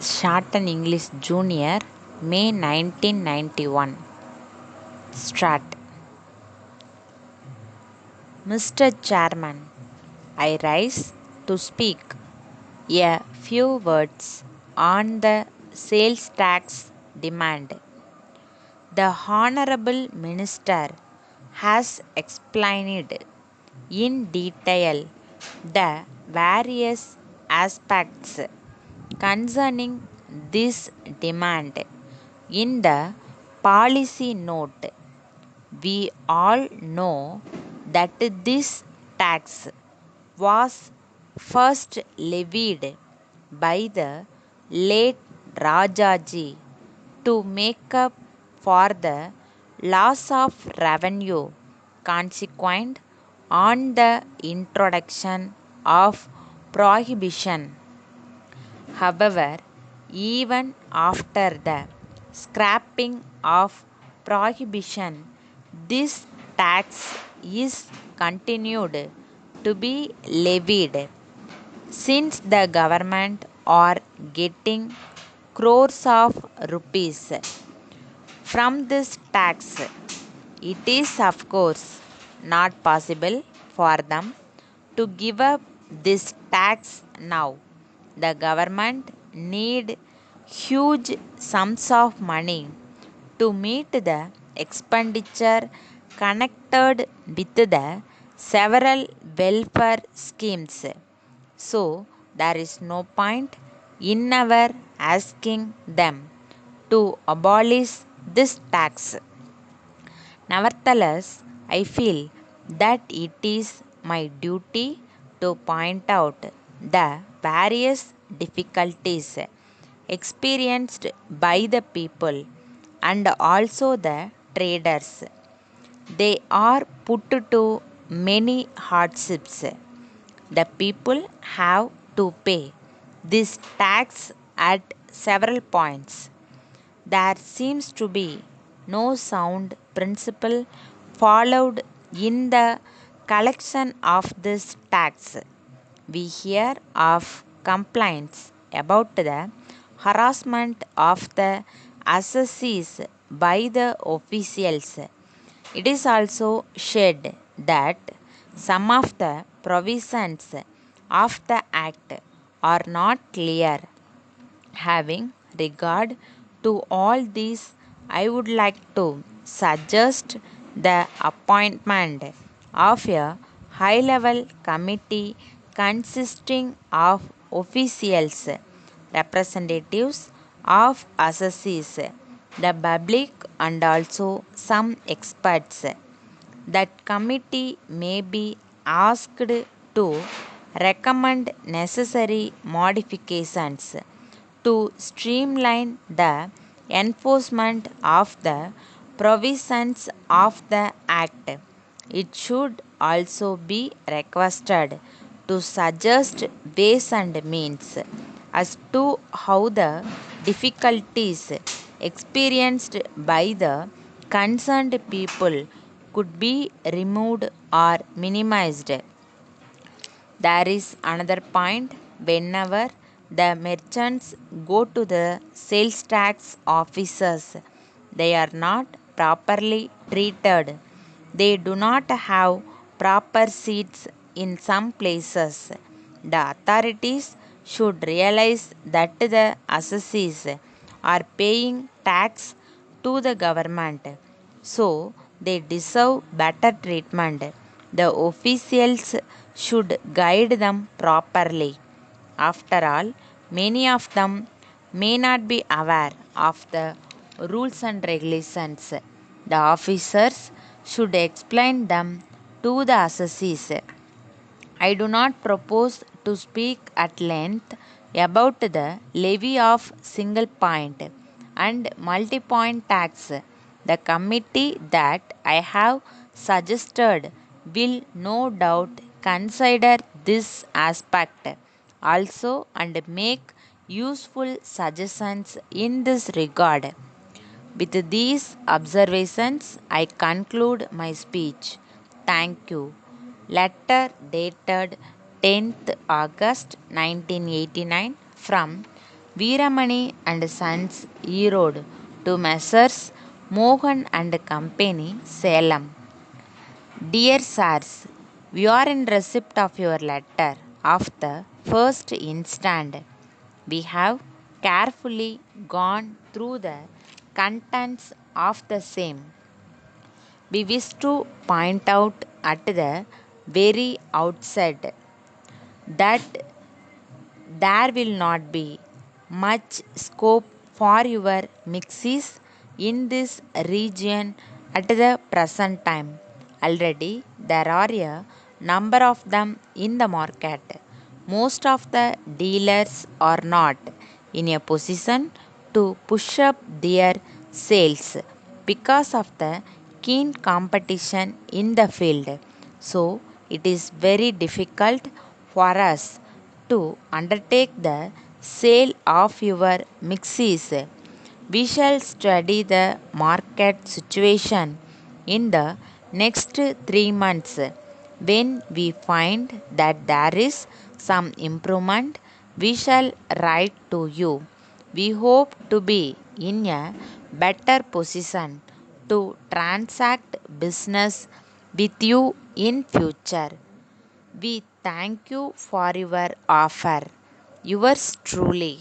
Shorthand English Junior, May 1991. Start. Mr. Chairman, I rise to speak a few words on the sales tax demand. The Honorable Minister has explained in detail the various aspects concerning this demand in the policy note. We all know that this tax was first levied by the late Rajaji to make up for the loss of revenue consequent on the introduction of prohibition. However, even after the scrapping of prohibition, this tax is continued to be levied since the government are getting crores of rupees from this tax. It is of course not possible for them to give up this tax now. The government need huge sums of money to meet the expenditure connected with the several welfare schemes. So there is no point in our asking them to abolish this tax. Nevertheless, I feel that it is my duty to point out the various difficulties experienced by the people and also the traders. They are put to many hardships. The people have to pay this tax at several points. There seems to be no sound principle followed in the collection of this tax. We hear of complaints about the harassment of the assessees by the officials. It is also said that some of the provisions of the Act are not clear. Having regard to all these, I would like to suggest the appointment of a high level committee consisting of officials, representatives of assessees, the public, and also some experts. That committee may be asked to recommend necessary modifications to streamline the enforcement of the provisions of the Act. It should also be requested to suggest ways and means as to how the difficulties experienced by the concerned people could be removed or minimized. There is another point. Whenever the merchants go to the sales tax officers, they are not properly treated. They do not have proper seats in some places. The authorities should realize that the assessees are paying tax to the government, so they deserve better treatment. The officials should guide them properly. After all, many of them may not be aware of the rules and regulations. The officers should explain them to the assessees. I do not propose to speak at length about the levy of single point and multi point tax. The committee that I have suggested will no doubt consider this aspect also and make useful suggestions in this regard. With these observations, I conclude my speech. Thank you. Letter dated 10th August 1989 from Veeramani and Sons, Erode, to Messrs. Mohan and Company, Salem. Dear Sirs, we are in receipt of your letter of the first instant. We have carefully gone through the contents of the same. We wish to point out at the very outset that there will not be much scope for your mixes in this region at the present time. Already there are a number of them in the market. Most of the dealers are not in a position to push up their sales because of the keen competition in the field. So it is very difficult for us to undertake the sale of your mixes. We shall study the market situation in the next 3 months. When we find that there is some improvement, we shall write to you. We hope to be in a better position to transact business with you in future. We thank you for your offer. Yours truly.